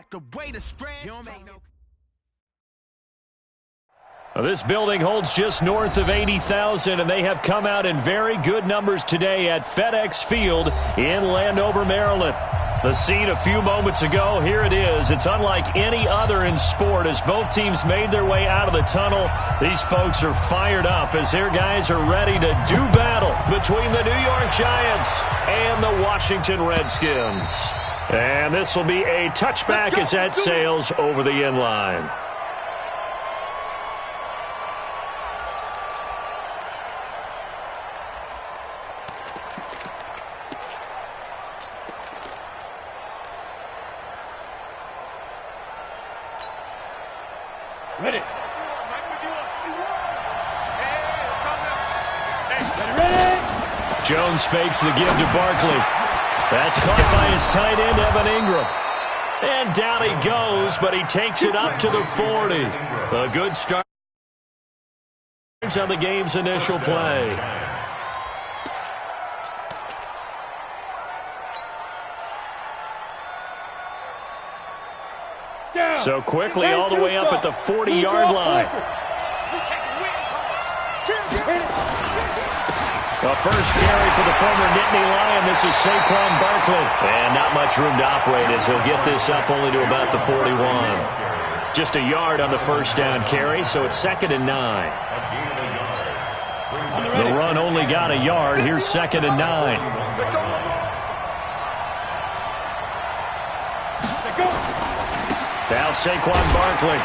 back the way the strands. This building holds just north of 80,000, and they have come out in very good numbers today at FedEx Field in Landover, Maryland. The scene a few moments ago, here it is. It's unlike any other in sport as both teams made their way out of the tunnel. These folks are fired up as their guys are ready to do battle between the New York Giants and the Washington Redskins. And this will be a touchback as that sails over the end line. Ready. Jones fakes the give to Barkley. That's caught by his tight end, Evan Ingram. And down he goes, but he takes it up to the 40. A good start on the game's initial play. So quickly all the way up at the 40-yard line. The first carry for the former Nittany Lion. This is Saquon Barkley. And not much room to operate as he'll get this up only to about the 41. Just a yard on the first down carry, so it's 2nd and 9. The run only got a yard. Here's 2nd and 9. Now Saquon Barkley.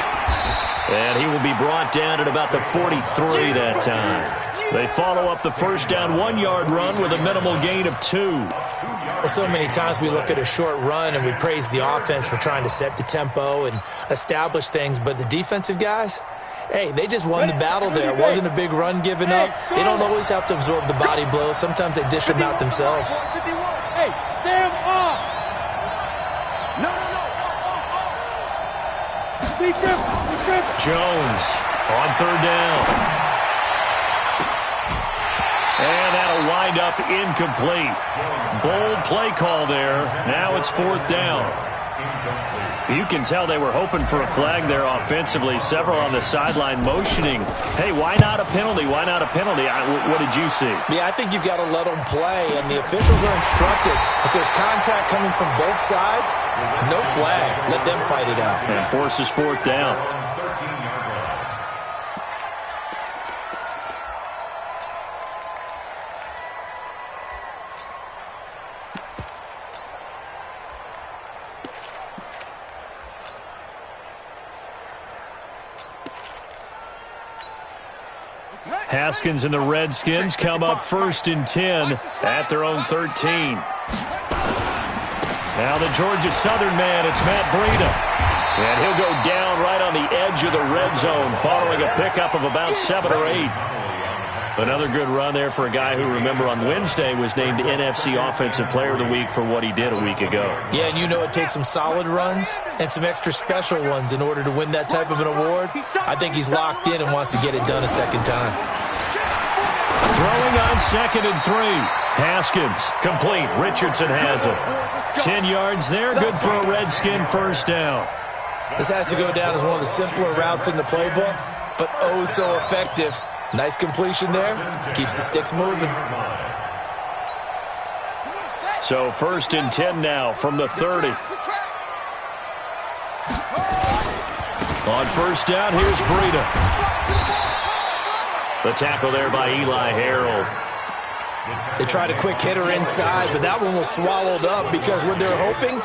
And he will be brought down at about the 43 that time. They follow up the first down 1-yard run with a minimal gain of 2. Well, so many times we look at a short run and we praise the offense for trying to set the tempo and establish things. But the defensive guys, hey, they just won the battle there. It wasn't a big run given up. They don't always have to absorb the body blows. Sometimes they dish them out themselves. Hey, Sam off. No. Jones on 3rd down. And that'll wind up incomplete. Bold play call there. Now it's 4th down. You can tell they were hoping for a flag there offensively. Several on the sideline motioning. Hey, why not a penalty? Why not a penalty? What did you see? Yeah, I think you've got to let them play, and the officials are instructed. If there's contact coming from both sides, no flag. Let them fight it out. And forces 4th down. Haskins and the Redskins come up 1st and 10 at their own 13. Now the Georgia Southern man, it's Matt Breida. And he'll go down right on the edge of the red zone following a pickup of about 7 or 8. Another good run there for a guy who, remember, on Wednesday was named NFC Offensive Player of the Week for what he did a week ago. Yeah, and you know it takes some solid runs and some extra special ones in order to win that type of an award. I think he's locked in and wants to get it done a second time. Throwing on 2nd and 3. Haskins, complete. Richardson has it. 10 yards there, good for a Redskin first down. This has to go down as one of the simpler routes in the playbook, but oh so effective. Nice completion there. Keeps the sticks moving. So 1st and 10 now from the 30. On first down, here's Breida. The tackle there by Eli Harold. They tried a quick hitter inside, but that one was swallowed up because what they're hoping,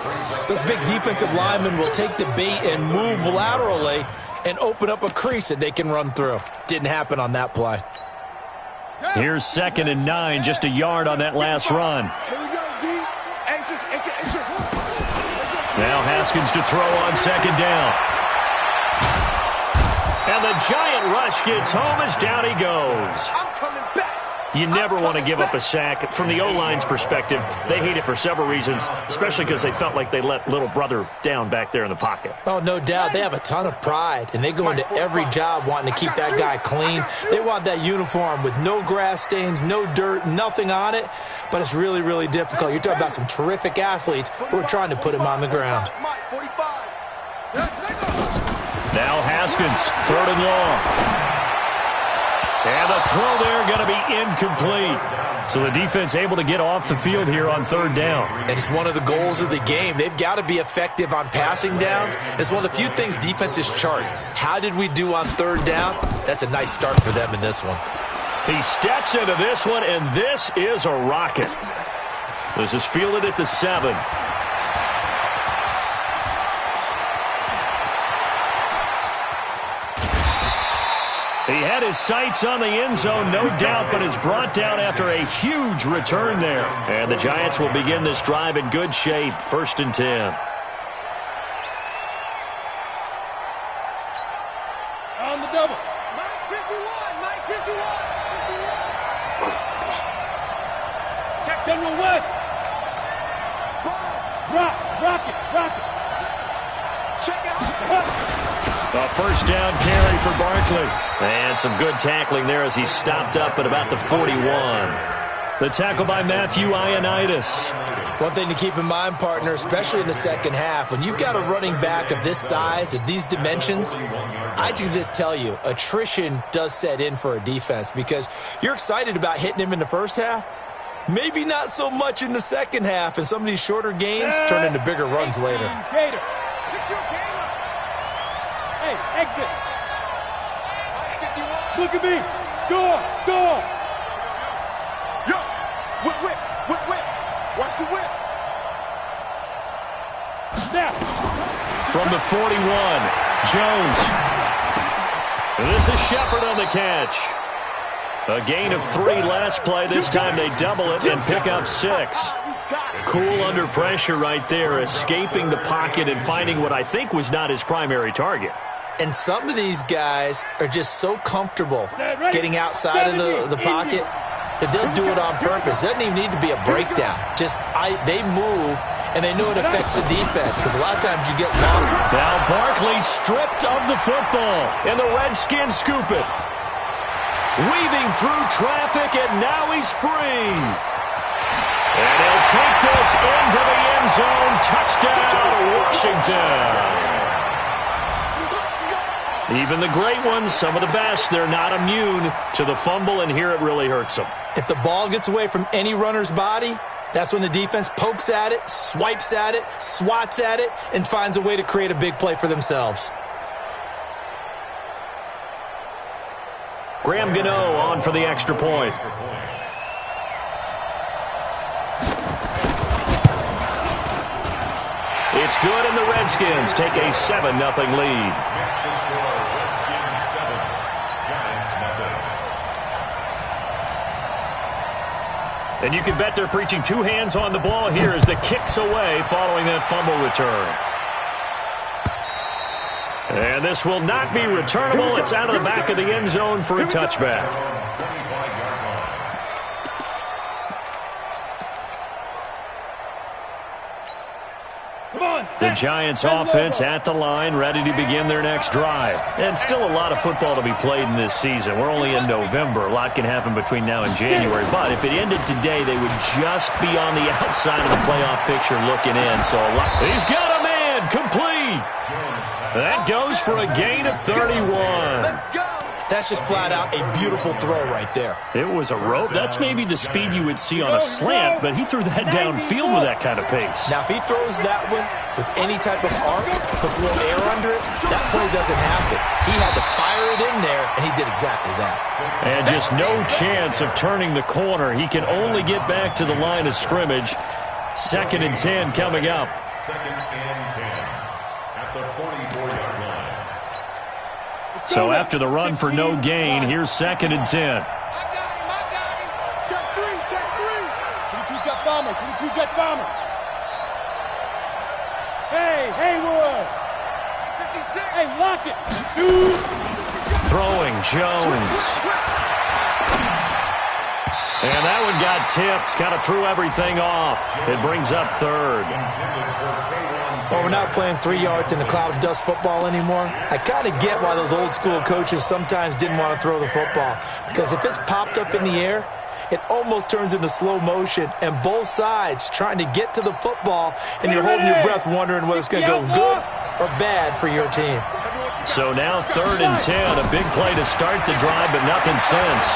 those big defensive linemen will take the bait and move laterally and open up a crease that they can run through. Didn't happen on that play. Here's 2nd and 9, just a yard on that last run. Now Haskins to throw on 2nd down. And the giant rush gets home as down he goes. You never want to give up a sack. From the O-line's perspective, they hate it for several reasons, especially because they felt like they let little brother down back there in the pocket. Oh, no doubt. They have a ton of pride, and they go into every job wanting to keep that guy clean. They want that uniform with no grass stains, no dirt, nothing on it, but it's really, really difficult. You're talking about some terrific athletes who are trying to put him on the ground. Now Haskins, 3rd and long. And the throw there going to be incomplete. So the defense able to get off the field here on 3rd down. And it's one of the goals of the game. They've got to be effective on passing downs. It's one of the few things defenses chart. How did we do on 3rd down? That's a nice start for them in this one. He steps into this one, and this is a rocket. This is fielded at the 7. He had his sights on the end zone, no doubt, but is brought down after a huge return there. And the Giants will begin this drive in good shape, 1st and 10. On the double. Mike 51, Mike 51. Check General West. Rocket. Check out. A 1st down carry for Barkley. And some good tackling there as he stopped up at about the 41. The tackle by Matthew Ioannidis. One thing to keep in mind, partner, especially in the second half, when you've got a running back of this size, of these dimensions, I can just tell you, attrition does set in for a defense because you're excited about hitting him in the first half. Maybe not so much in the second half, and some of these shorter gains turn into bigger runs later. Hey, exit. Look at me. Door. Yo, whip. Watch the whip. Now. From the 41, Jones. This is Shepard on the catch. A gain of 3 last play. This time they double it and pick up 6. Cool under pressure right there, escaping the pocket and finding what I think was not his primary target. And some of these guys are just so comfortable getting outside of the pocket that they'll do it on purpose. It doesn't even need to be a breakdown. They move, and they know it affects the defense because a lot of times you get lost. Now Barkley stripped of the football, and the Redskins scoop it. Weaving through traffic, and now he's free. And he'll take this into the end zone. Touchdown, Washington. Even the great ones, some of the best, they're not immune to the fumble, and here it really hurts them. If the ball gets away from any runner's body, that's when the defense pokes at it, swipes at it, swats at it, and finds a way to create a big play for themselves. Graham Gano on for the extra point. It's good, and the Redskins take a 7-0 lead. And you can bet they're preaching 2 hands on the ball here as the kick's away following that fumble return. And this will not be returnable. It's out of the back of the end zone for a touchback. The Giants offense at the line, ready to begin their next drive. And still a lot of football to be played in this season. We're only in November. A lot can happen between now and January. But if it ended today, they would just be on the outside of the playoff picture looking in. So he's got a man, complete. That goes for a gain of 31. That's just flat out a beautiful throw right there. It was a rope. That's maybe the speed you would see on a slant, but he threw that downfield with that kind of pace. Now, if he throws that one with any type of arc, puts a little air under it, that play doesn't happen. He had to fire it in there, and he did exactly that. And just no chance of turning the corner. He can only get back to the line of scrimmage. 2nd and 10 coming up. 2nd and 10 at the 44-yard line. So after the run for no gain, here's 2nd and 10. I got him. Check 3. 22 jet bomber. Hey, Haywood. 56. Hey, lock it. 2. Throwing Jones. And that one got tipped. Kind of threw everything off. It brings up 3rd. Well, we're not playing 3 yards in a cloud of dust football anymore. I kind of get why those old school coaches sometimes didn't want to throw the football. Because if it's popped up in the air, it almost turns into slow motion, and both sides trying to get to the football, and you're holding your breath wondering whether it's going to go good or bad for your team. So now 3rd and 10, a big play to start the drive, but nothing since.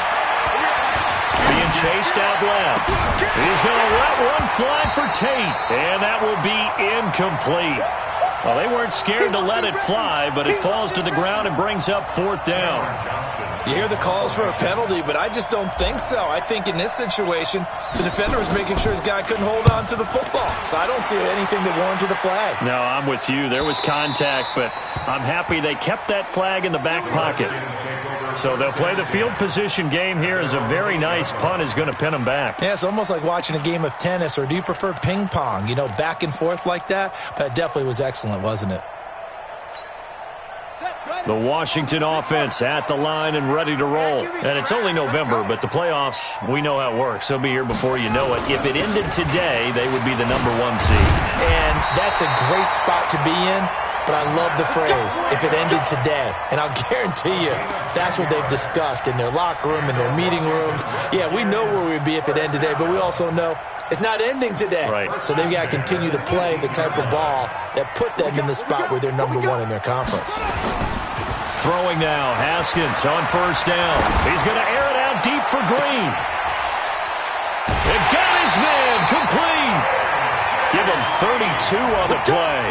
Being chased out left. He's going to let one fly for Tate, and that will be incomplete. Well, they weren't scared to let it fly, but it falls to the ground and brings up 4th down. You hear the calls for a penalty, but I just don't think so. I think in this situation, the defender was making sure his guy couldn't hold on to the football. So I don't see anything that warranted a flag. No, I'm with you. There was contact, but I'm happy they kept that flag in the back pocket. So they'll play the field position game here as a very nice punt is going to pin them back. Yeah, it's almost like watching a game of tennis, or do you prefer ping pong? You know, back and forth like that? That definitely was excellent, wasn't it? The Washington offense at the line and ready to roll. And it's only November, but the playoffs, we know how it works. They'll be here before you know it. If it ended today, they would be the #1 seed. And that's a great spot to be in. But I love the phrase, if it ended today. And I'll guarantee you, that's what they've discussed in their locker room, in their meeting rooms. Yeah, we know where we'd be if it ended today, but we also know it's not ending today. Right. So they've got to continue to play the type of ball that put them in the spot where they're #1 in their conference. Throwing now, Haskins on 1st down. He's going to air it out deep for Green. It got his man complete. Give him 32 on the play.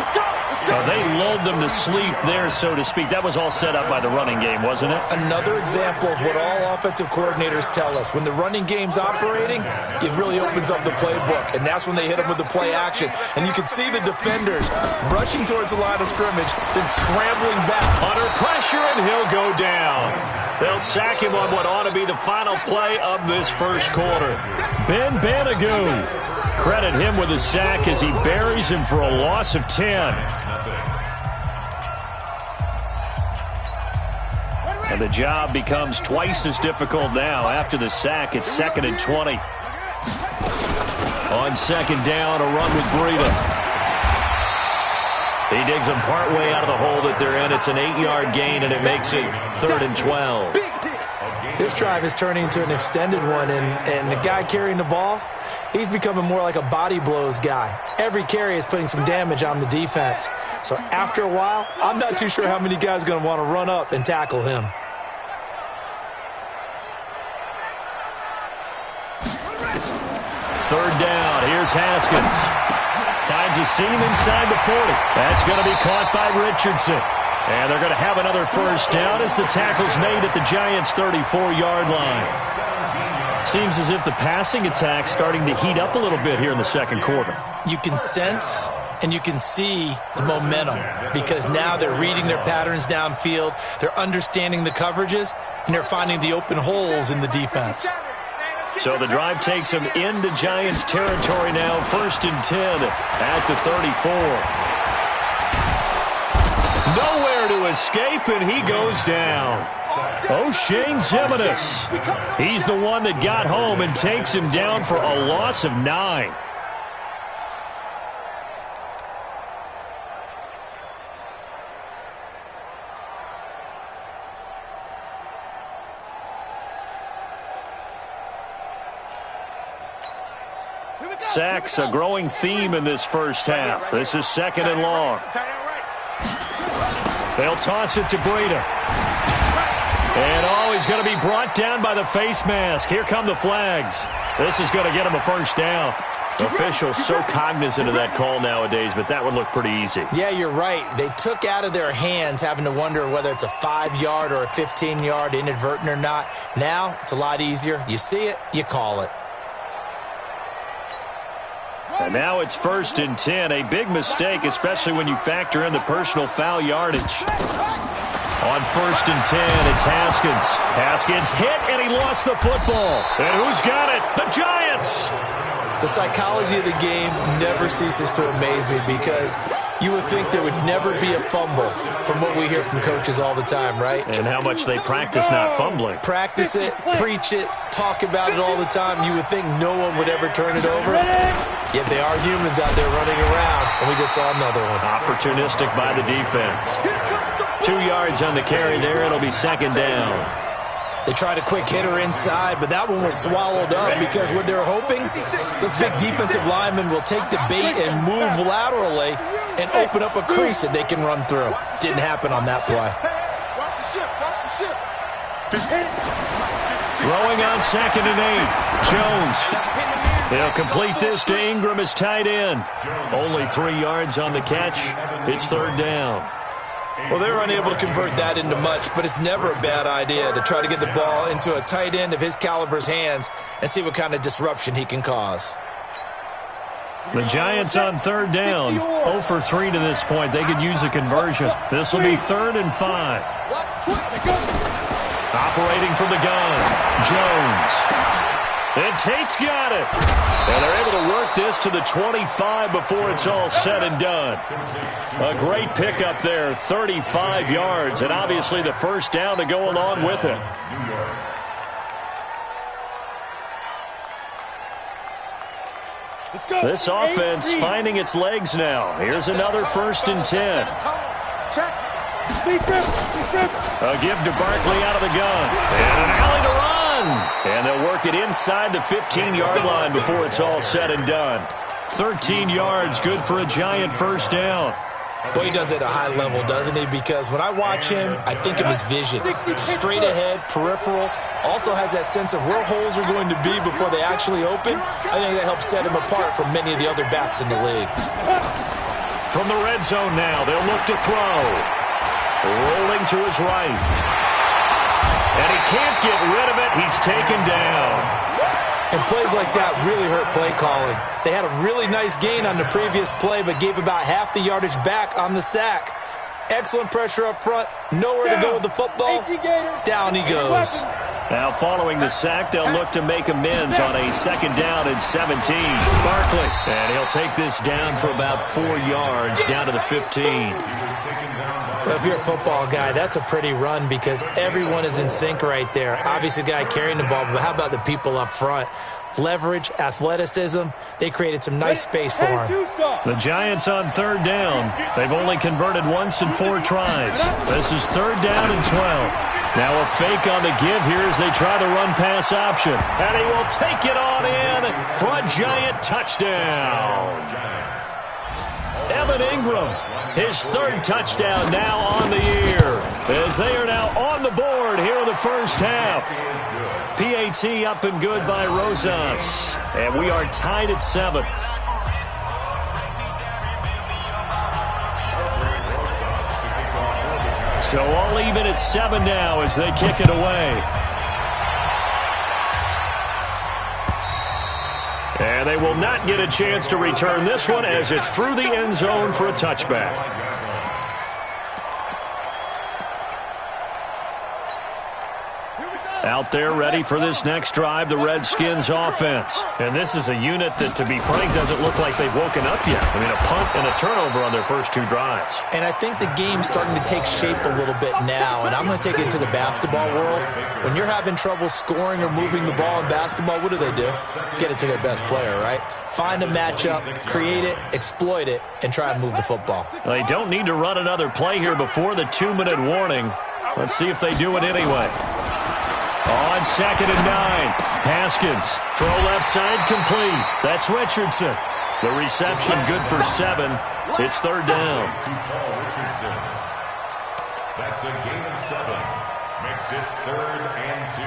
They lulled them to sleep there, so to speak. That was all set up by the running game, wasn't it? Another example of what all offensive coordinators tell us. When the running game's operating, it really opens up the playbook, and that's when they hit them with the play action. And you can see the defenders rushing towards the line of scrimmage, then scrambling back. Under pressure, and he'll go down. They'll sack him on what ought to be the final play of this first quarter. Ben Banagoo. Credit him with a sack as he buries him for a loss of 10. And the job becomes twice as difficult now. After the sack, it's 2nd and 20. On 2nd down, a run with Breida. He digs them partway out of the hole that they're in. It's an 8-yard gain, and it makes it 3rd and 12. This drive is turning into an extended one, and the guy carrying the ball, he's becoming more like a body blows guy. Every carry is putting some damage on the defense. So after a while, I'm not too sure how many guys are going to want to run up and tackle him. Third down. Here's Haskins. Finds a seam inside the 40. That's going to be caught by Richardson. And they're going to have another first down as the tackle's made at the Giants' 34-yard line. Seems as if the passing attack's starting to heat up a little bit here in the second quarter. You can sense and you can see the momentum because now they're reading their patterns downfield, they're understanding the coverages, and they're finding the open holes in the defense. So the drive takes them into Giants territory now, 1st and 10 at the 34. Nowhere to escape, and he goes down. O'Shane Ximines. He's the one that got home and takes him down for a loss of 9. Sacks, a growing theme in this first half. This is 2nd and long. They'll toss it to Breida. And, he's going to be brought down by the face mask. Here come the flags. This is going to get him a first down. Officials so cognizant of that call nowadays, but that would look pretty easy. Yeah, you're right. They took out of their hands having to wonder whether it's a 5-yard or a 15-yard inadvertent or not. Now, it's a lot easier. You see it, you call it. And now it's 1st and 10. A big mistake, especially when you factor in the personal foul yardage. On 1st and 10, it's Haskins. Haskins hit, and he lost the football. And who's got it? The Giants! The psychology of the game never ceases to amaze me because you would think there would never be a fumble from what we hear from coaches all the time, right? And how much they practice not fumbling. Practice it, preach it, talk about it all the time. You would think no one would ever turn it over. Yet they are humans out there running around, and we just saw another one. Opportunistic by the defense. 2 yards on the carry there. It'll be 2nd down. They tried a quick hitter inside, but that one was swallowed up because what they were hoping, this big defensive lineman will take the bait and move laterally and open up a crease that they can run through. Didn't happen on that play. Throwing on 2nd and 8. Jones. They'll complete this to Ingram as tight end. Only 3 yards on the catch. It's 3rd down. Well, they were unable to convert that into much, but it's never a bad idea to try to get the ball into a tight end of his caliber's hands and see what kind of disruption he can cause. The Giants on 3rd down. 0 for 3 to this point. They could use a conversion. This will be 3rd and 5. Operating from the gun, Jones. And Tate's got it. And they're able to work this to the 25 before it's all said and done. A great pickup there, 35 yards, and obviously the first down to go along with it. This offense finding its legs now. Here's another 1st and 10. A give to Barkley out of the gun. And an alley to run. And they'll work it inside the 15-yard line before it's all said and done. 13 yards, good for a Giant first down. Boy, he does it at a high level, doesn't he? Because when I watch him, I think of his vision. Straight ahead, peripheral. Also has that sense of where holes are going to be before they actually open. I think that helps set him apart from many of the other backs in the league. From the red zone now, they'll look to throw. Rolling to his right. And he can't get rid of it. He's taken down. And plays like that really hurt play calling. They had a really nice gain on the previous play, but gave about half the yardage back on the sack. Excellent pressure up front. Nowhere to go with the football. Down he goes. Now following the sack, they'll look to make amends on a 2nd down and 17. Barkley. And he'll take this down for about 4 yards, down to the 15. Well, if you're a football guy, that's a pretty run because everyone is in sync right there. Obviously, the guy carrying the ball, but how about the people up front? Leverage, athleticism, they created some nice space for him. The Giants on 3rd down. They've only converted once in 4 tries. This is 3rd down and 12. Now a fake on the give here as they try the run-pass option. And he will take it on in for a Giant touchdown. Evan Ingram, his 3rd touchdown now on the year, as they are now on the board here in the first half. PAT up and good by Rosas, and we are tied at 7. So all even at 7 now as they kick it away. And they will not get a chance to return this one as it's through the end zone for a touchback. Out there ready for this next drive, the Redskins offense. And this is a unit that, to be frank, doesn't look like they've woken up yet. I mean, a punt and a turnover on their first 2 drives. And I think the game's starting to take shape a little bit now, and I'm going to take it to the basketball world. When you're having trouble scoring or moving the ball in basketball, what do? Get it to their best player, right? Find a matchup, create it, exploit it, and try and move the football. They don't need to run another play here before the 2-minute warning. Let's see if they do it anyway. On 2nd and 9, Haskins, throw left side complete. That's Richardson. The reception good for 7. It's 3rd down. That's a gain of 7. Makes it 3rd and 2.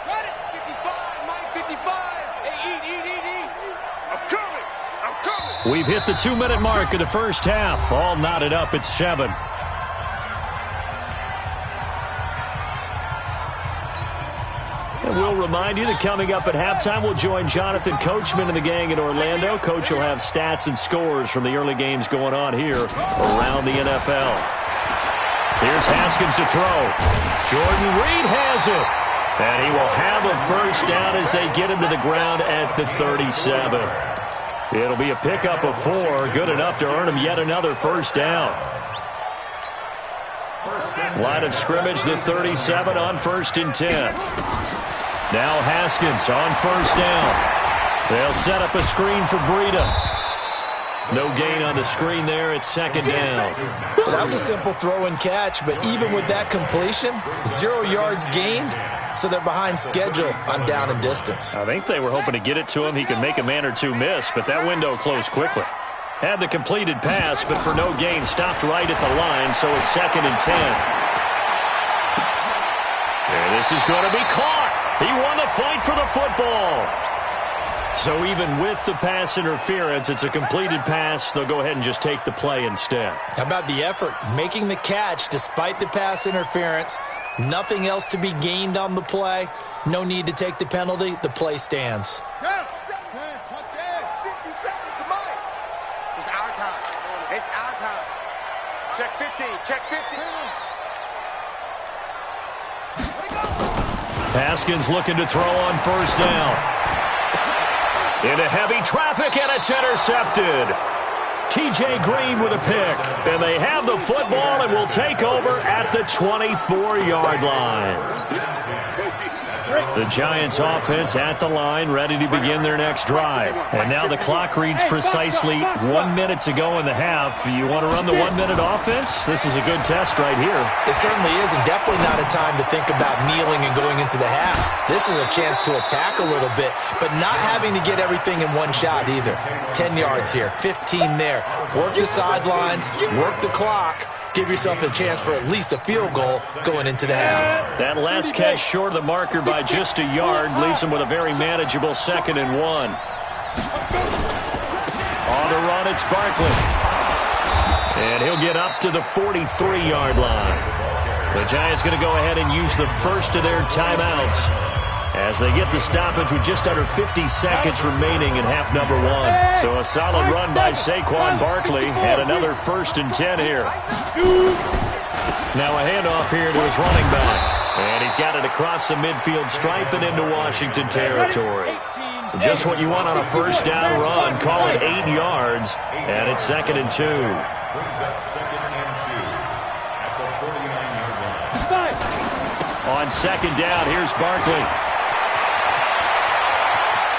Got it. 55, Mike, 55. Hey, eat. I'm coming. We've hit the 2-minute mark of the first half. All knotted up at 7. And we'll remind you that coming up at halftime, we'll join Jonathan Coachman and the gang in Orlando. Coach will have stats and scores from the early games going on here around the NFL. Here's Haskins to throw. Jordan Reed has it. And he will have a first down as they get him to the ground at the 37. It'll be a pickup of 4, good enough to earn him yet another first down. Line of scrimmage, the 37 on 1st and 10. Now Haskins on 1st down. They'll set up a screen for Breida. No gain on the screen there. It's second down. Well, that was a simple throw and catch, but even with that completion, 0 yards gained, so they're behind schedule on down and distance. I think they were hoping to get it to him. He could make a man or two miss, but that window closed quickly. Had the completed pass, but for no gain, stopped right at the line, so it's second and 10. And this is going to be caught. He won the fight for the football. So even with the pass interference, it's a completed pass. They'll go ahead and just take the play instead. How about the effort? Making the catch despite the pass interference. Nothing else to be gained on the play. No need to take the penalty. The play stands. It's our time. It's our time. Check 50. Check 50. Haskins looking to throw on first down. Into heavy traffic, and it's intercepted. T.J. Green with a pick. And they have the football and will take over at the 24-yard line. The Giants offense at the line, ready to begin their next drive. And now the clock reads precisely 1 minute to go in the half. You want to run the 1 minute offense? This is a good test right here. It certainly is, and definitely not a time to think about kneeling and going into the half. This is a chance to attack a little bit, but not having to get everything in one shot either. 10 yards here, 15 there. Work the sidelines, work the clock. Give yourself a chance for at least a field goal going into the half. That last catch short of the marker by just a yard leaves him with a very manageable 2nd and 1. On the run, it's Barkley. And he'll get up to the 43-yard line. The Giants going to go ahead and use the first of their timeouts as they get the stoppage with just under 50 seconds remaining in half number 1. So a solid run by Saquon Barkley and another 1st and 10 here. Now a handoff here to his running back. And he's got it across the midfield stripe and into Washington territory. Just what you want on a first down run. Call it 8 yards. And it's 2nd and 2. Brings up 2nd and 2 at the 49-yard line. On 2nd down, here's Barkley.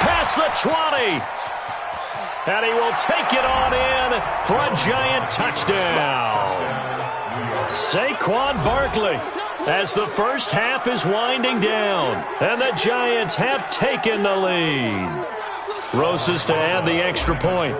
Past the 20. And he will take it on in for a Giant touchdown. Saquon Barkley as the first half is winding down. And the Giants have taken the lead. Rosas to add the extra point.